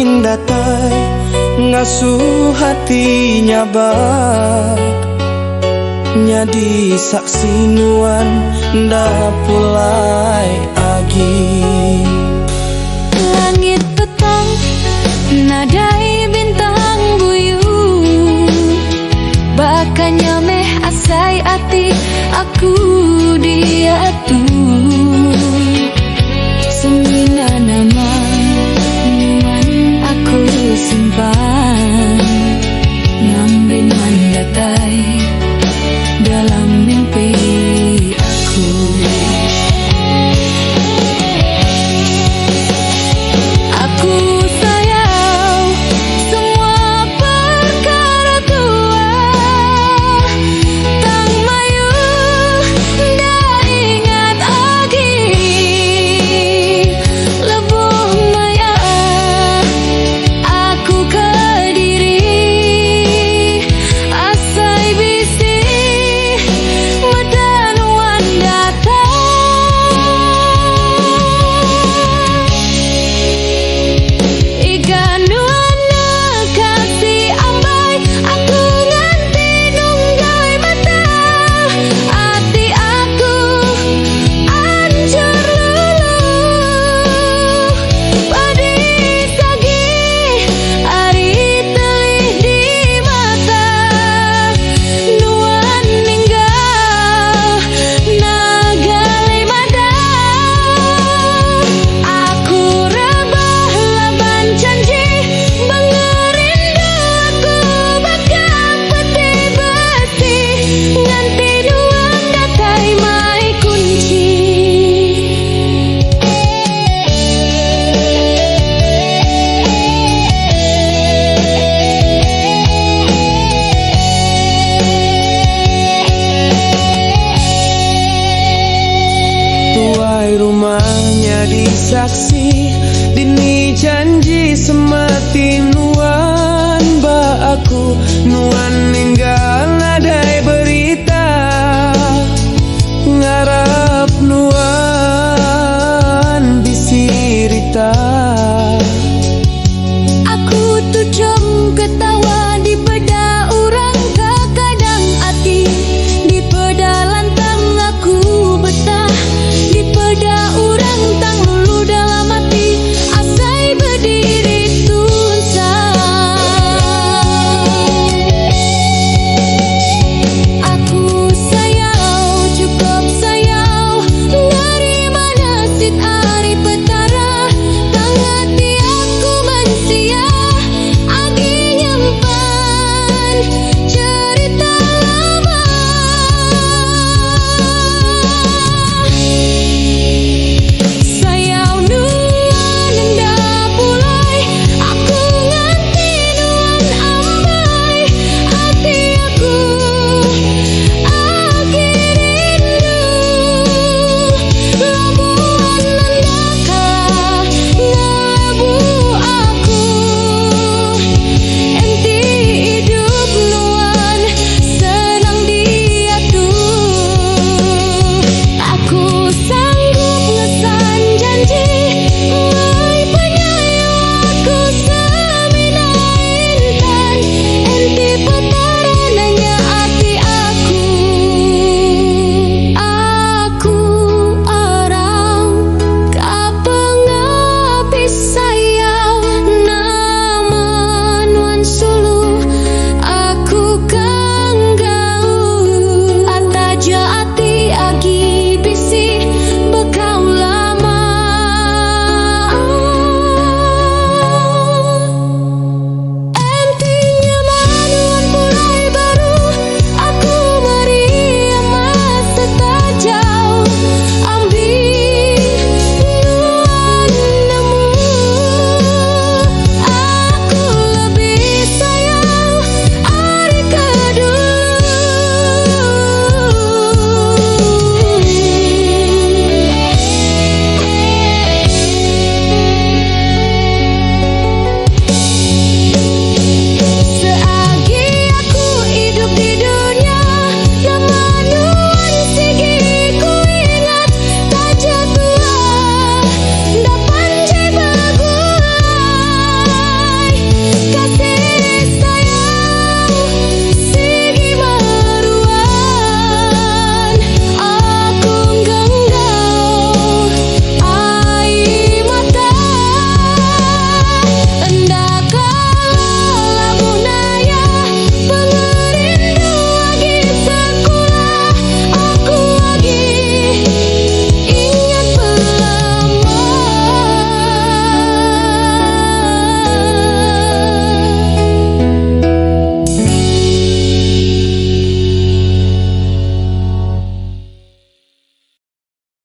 angin datai ngasuh hatinya bak nyadi saksi nuan nda pulai agi. Langit petang nadai bintang buyu bakanya meh asai ati aku dia tuh semina nama nuan aku simpan ngambil mandatai dalam mimpi aku. Aku sayang semua perkara tua tang mayu nda ingat lagi lebuh maya aku ke diri asai bisi medan wan datang ikan wana kasih ambai aku nganti nunggai mata hati aku hancur luluh padi sagi ari telih di mata nuan ninggal nagali madang aku rebah laban janji mengerindu aku bakal peti besi nganti nuan datai mai kunci. Tuai rumahnya disaksi dini janji semati nuan ba aku nuan ninggal nadai berita ngarap nuan bisirita